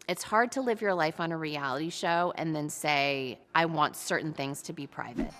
It's hard to live your life on a reality show and then say, I want certain things to be private.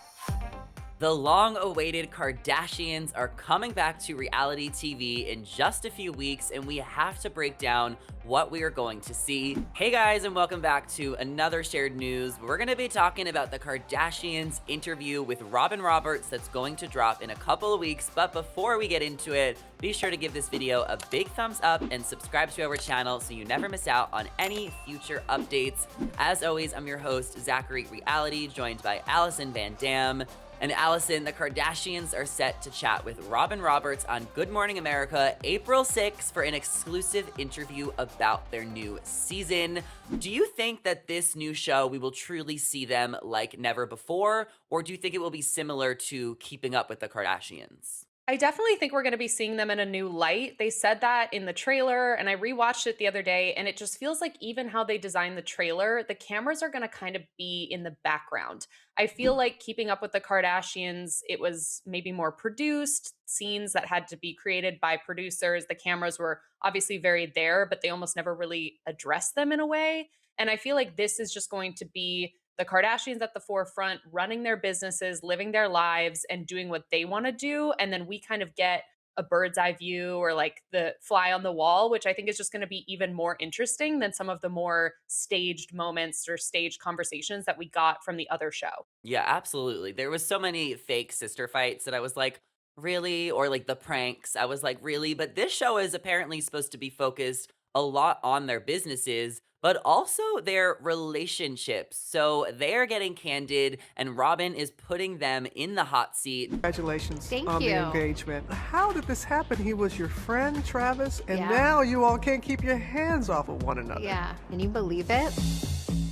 The long-awaited Kardashians are coming back to reality TV in just a few weeks, and we have to break down what we are going to see. Hey guys, and welcome back to another shared news. We're going to be talking about the Kardashians interview with Robin Roberts that's going to drop in a couple of weeks. But before we get into it, be sure to give this video a big thumbs up and subscribe to our channel so you never miss out on any future updates. As always, I'm your host, Zachary Reality, joined by Allison Van Dam. And Allison, the Kardashians are set to chat with Robin Roberts on Good Morning America April 6th for an exclusive interview about their new season. Do you think that this new show, we will truly see them like never before? Or do you think it will be similar to Keeping Up with the Kardashians? I definitely think we're going to be seeing them in a new light. They said that in the trailer, and I rewatched it the other day, and it just feels like even how they designed the trailer, the cameras are going to kind of be in the background. I feel like Keeping Up with the Kardashians, it was maybe more produced, scenes that had to be created by producers. The cameras were obviously very there, but they almost never really addressed them in a way. And I feel like this is just going to be the Kardashians at the forefront, running their businesses, living their lives, and doing what they want to do. And then we kind of get a bird's eye view or like the fly on the wall, which I think is just going to be even more interesting than some of the more staged moments or staged conversations that we got from the other show. Yeah, absolutely. There was so many fake sister fights that I was like, really? Or like the pranks. I was like, really? But this show is apparently supposed to be focused a lot on their businesses, but also their relationships. So they're getting candid, and Robin is putting them in the hot seat. Congratulations Thank on the you. engagement. How did this happen? He was your friend, Travis, and Yeah. now you all can't keep your hands off of one another. Yeah. Can you believe it?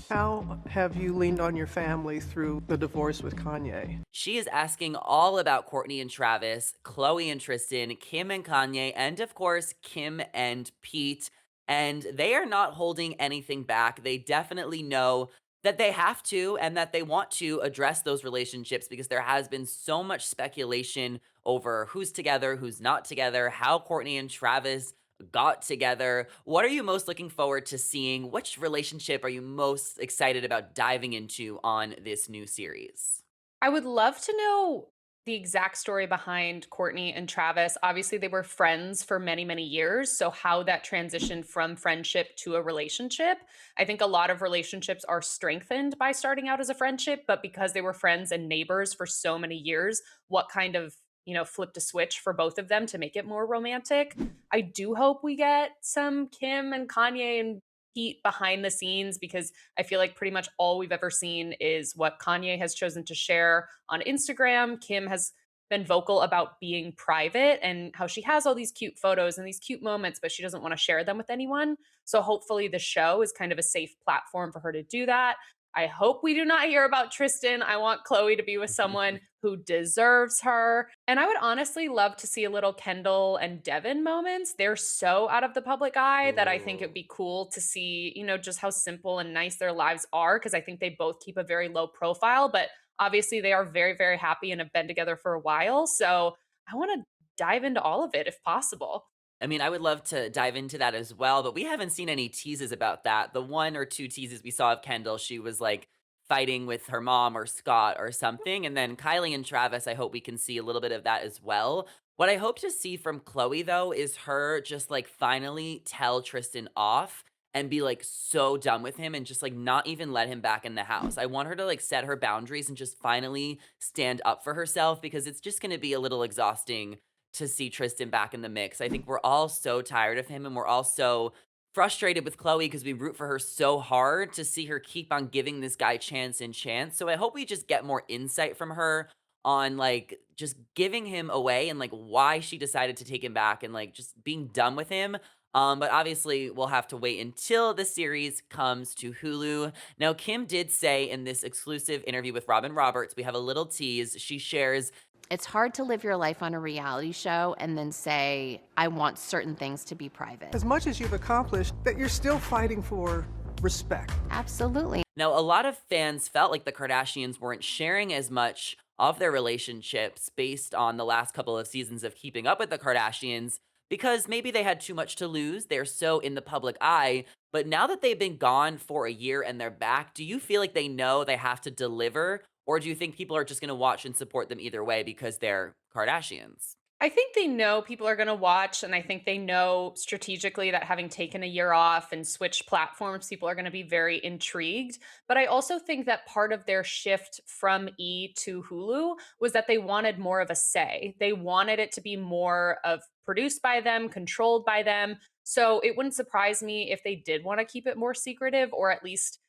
How have you leaned on your family through the divorce with Kanye? She is asking all about Kourtney and Travis, Khloe and Tristan, Kim and Kanye, and of course, Kim and Pete. And they are not holding anything back. They definitely know that they have to and that they want to address those relationships because there has been so much speculation over who's together, who's not together, how Kourtney and Travis got together. What are you most looking forward to seeing? Which relationship are you most excited about diving into on this new series? I would love to know the exact story behind Kourtney and Travis. Obviously, they were friends for many, many years. So, how that transitioned from friendship to a relationship. I think a lot of relationships are strengthened by starting out as a friendship, but because they were friends and neighbors for so many years, what kind of flipped a switch for both of them to make it more romantic. I do hope we get some Kim and Kanye and Pete behind the scenes because I feel like pretty much all we've ever seen is what Kanye has chosen to share on Instagram. Kim has been vocal about being private and how she has all these cute photos and these cute moments, but she doesn't want to share them with anyone. So hopefully the show is kind of a safe platform for her to do that. I hope we do not hear about Tristan. I want Khloe to be with someone who deserves her. And I would honestly love to see a little Kendall and Devin moments. They're so out of the public eye that I think it'd Ooh. be cool to see, just how simple and nice their lives are. Cause I think they both keep a very low profile, but obviously they are very, very happy and have been together for a while. So I want to dive into all of it if possible. I mean, I would love to dive into that as well, but we haven't seen any teases about that. The one or two teases we saw of Kendall, she was like fighting with her mom or Scott or something. And then Kylie and Travis, I hope we can see a little bit of that as well. What I hope to see from Chloe, though, is her just like finally tell Tristan off and be like so done with him and just like not even let him back in the house. I want her to like set her boundaries and just finally stand up for herself because it's just going to be a little exhausting to see Tristan back in the mix. I think we're all so tired of him and we're all so frustrated with Chloe because we root for her so hard to see her keep on giving this guy chance and chance. So I hope we just get more insight from her on like just giving him away and like why she decided to take him back and like just being done with him. But obviously, we'll have to wait until the series comes to Hulu. Now, Kim did say in this exclusive interview with Robin Roberts, we have a little tease. She shares. It's hard to live your life on a reality show and then say, I want certain things to be private. As much as you've accomplished, that you're still fighting for respect. Absolutely. Now, a lot of fans felt like the Kardashians weren't sharing as much of their relationships based on the last couple of seasons of Keeping Up with the Kardashians because maybe they had too much to lose. They're so in the public eye. But now that they've been gone for a year and they're back, do you feel like they know they have to deliver? Or do you think people are just going to watch and support them either way because they're Kardashians? I think they know people are going to watch, and I think they know strategically that having taken a year off and switched platforms, people are going to be very intrigued. But I also think that part of their shift from E to Hulu was that they wanted more of a say. They wanted it to be more of produced by them, controlled by them. So it wouldn't surprise me if they did want to keep it more secretive, or at least,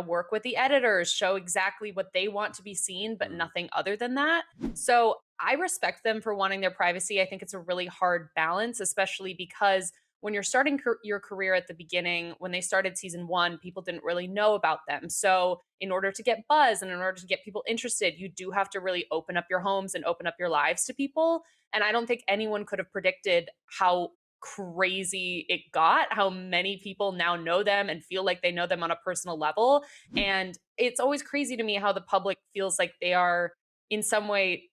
work with the editors, show exactly what they want to be seen, but Mm. nothing other than that. So I respect them for wanting their privacy. I think it's a really hard balance, especially because when you're starting your career at the beginning, when they started season one, people didn't really know about them. So, in order to get buzz and in order to get people interested, you do have to really open up your homes and open up your lives to people. And I don't think anyone could have predicted how crazy it got, how many people now know them and feel like they know them on a personal level. And it's always crazy to me how the public feels like they are in some way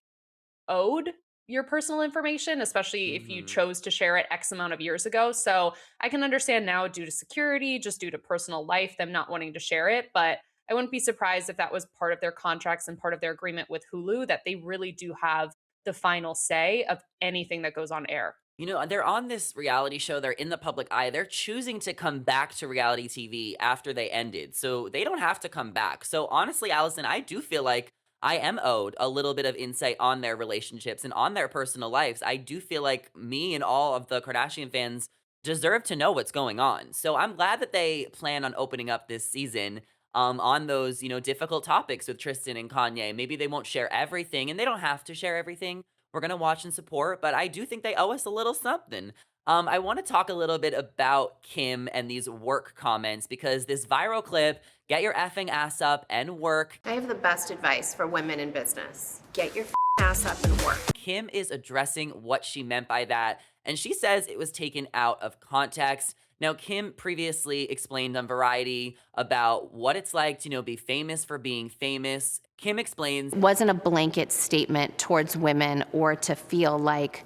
owed your personal information, especially if you Mhm. chose to share it X amount of years ago. So I can understand now, due to security, just due to personal life, them not wanting to share it. But I wouldn't be surprised if that was part of their contracts and part of their agreement with Hulu, that they really do have the final say of anything that goes on air. They're on this reality show, they're in the public eye, they're choosing to come back to reality TV after they ended, so they don't have to come back. So honestly, Allison, I do feel like I am owed a little bit of insight on their relationships and on their personal lives. I do feel like me and all of the Kardashian fans deserve to know what's going on. So I'm glad that they plan on opening up this season on those, difficult topics with Tristan and Kanye. Maybe they won't share everything, and they don't have to share everything. We're going to watch and support, but I do think they owe us a little something. I want to talk a little bit about Kim and these work comments because this viral clip, get your effing ass up and work. I have the best advice for women in business. Get your ass up and work. Kim is addressing what she meant by that, and she says it was taken out of context. Now, Kim previously explained on Variety about what it's like to, be famous for being famous. Kim explains, It wasn't a blanket statement towards women or to feel like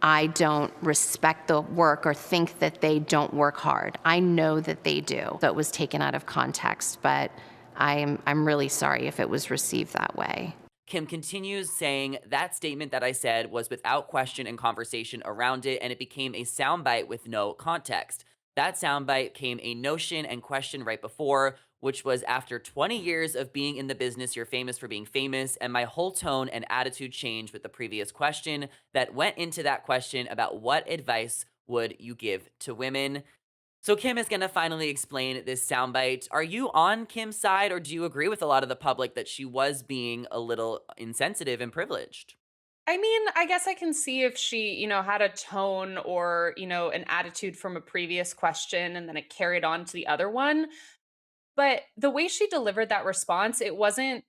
I don't respect the work or think that they don't work hard. I know that they do. So it was taken out of context, but I'm really sorry if it was received that way. Kim continues saying that statement that I said was without question and conversation around it, and it became a soundbite with no context. That soundbite came a notion and question right before, which was after 20 years of being in the business, you're famous for being famous, and my whole tone and attitude changed with the previous question that went into that question about what advice would you give to women. So Kim is going to finally explain this soundbite. Are you on Kim's side, or do you agree with a lot of the public that she was being a little insensitive and privileged? I mean, I guess I can see if she, had a tone or, an attitude from a previous question and then it carried on to the other one. But the way she delivered that response, it wasn't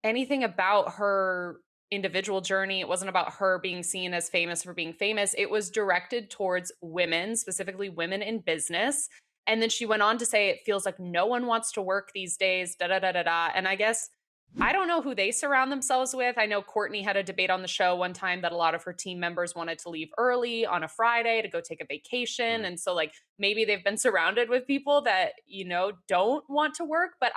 anything about her individual journey. It wasn't about her being seen as famous for being famous. It was directed towards women, specifically women in business. And then she went on to say, it feels like no one wants to work these days, da da da da da. And I guess I don't know who they surround themselves with. I know Kourtney had a debate on the show one time that a lot of her team members wanted to leave early on a Friday to go take a vacation. Mm. And so, like, maybe they've been surrounded with people that, don't want to work. But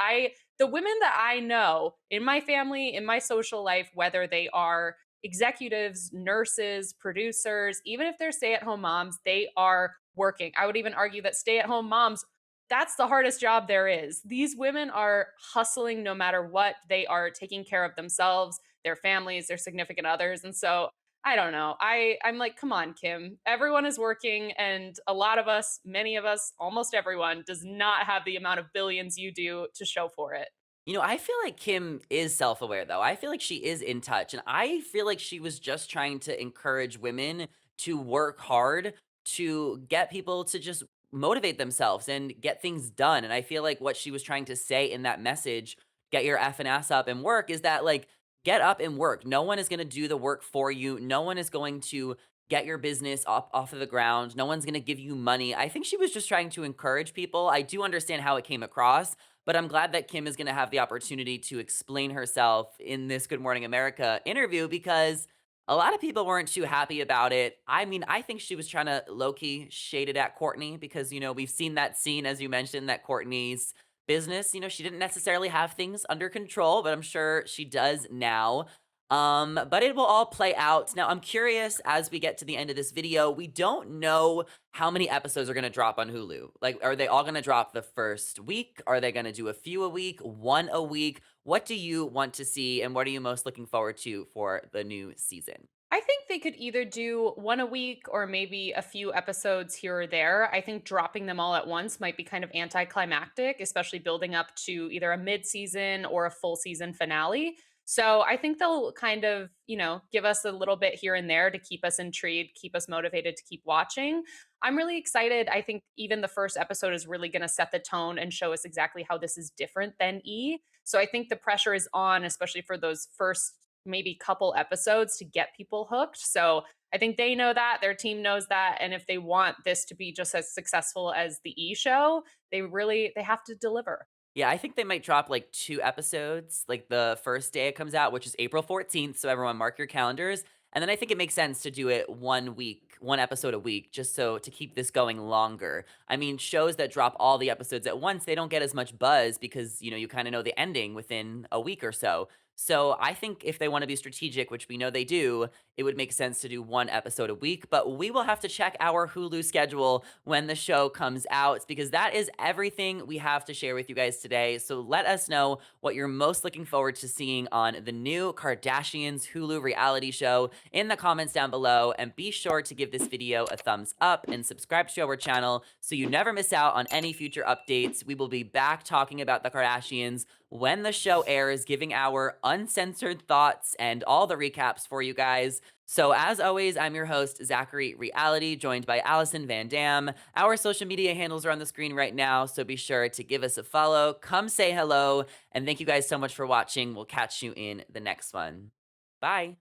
the women that I know in my family, in my social life, whether they are executives, nurses, producers, even if they're stay at home moms, they are working. I would even argue that stay at home moms, that's the hardest job there is. These women are hustling no matter what. They are taking care of themselves, their families, their significant others. And so I don't know. I'm like, come on, Kim. Everyone is working, and a lot of us, many of us, almost everyone does not have the amount of billions you do to show for it. I feel like Kim is self aware, though. I feel like she is in touch. And I feel like she was just trying to encourage women to work hard to get people to just motivate themselves and get things done. And I feel like what she was trying to say in that message, get your effing ass up and work, is that like, get up and work. No one is going to do the work for you. No one is going to get your business up off of the ground. No one's going to give you money. I think she was just trying to encourage people. I do understand how it came across, but I'm glad that Kim is going to have the opportunity to explain herself in this Good Morning America interview because A lot of people weren't too happy about it. I mean, I think she was trying to low key shade it at Kourtney because, we've seen that scene, as you mentioned, that Kourtney's business, she didn't necessarily have things under control, but I'm sure she does now. But it will all play out. Now, I'm curious as we get to the end of this video, we don't know how many episodes are going to drop on Hulu. Like, are they all going to drop the first week? Are they going to do a few a week, one a week? What do you want to see, and what are you most looking forward to for the new season? I think they could either do one a week or maybe a few episodes here or there. I think dropping them all at once might be kind of anticlimactic, especially building up to either a mid-season or a full season finale. So I think they'll kind of, give us a little bit here and there to keep us intrigued, keep us motivated to keep watching. I'm really excited. I think even the first episode is really going to set the tone and show us exactly how this is different than E. So I think the pressure is on, especially for those first maybe couple episodes to get people hooked. So I think they know that, their team knows that, and if they want this to be just as successful as the E show, they have to deliver. Yeah, I think they might drop like 2 episodes, like the first day it comes out, which is April 14th. So everyone mark your calendars. And then I think it makes sense to do it 1 week, 1 episode a week, just so to keep this going longer. I mean, shows that drop all the episodes at once, they don't get as much buzz because, you kind of know the ending within a week or so. So I think if they want to be strategic, which we know they do, it would make sense to do 1 episode a week. But we will have to check our Hulu schedule when the show comes out because that is everything we have to share with you guys today. So let us know what you're most looking forward to seeing on the new Kardashians Hulu reality show in the comments down below. And be sure to give this video a thumbs up and subscribe to our channel so you never miss out on any future updates. We will be back talking about the Kardashians when the show airs, giving our uncensored thoughts and all the recaps for you guys. So as always, I'm your host, Zachary Reality, joined by Allison Van Dam. Our social media handles are on the screen right now, so be sure to give us a follow, come say hello, and thank you guys so much for watching. We'll catch you in the next one. Bye.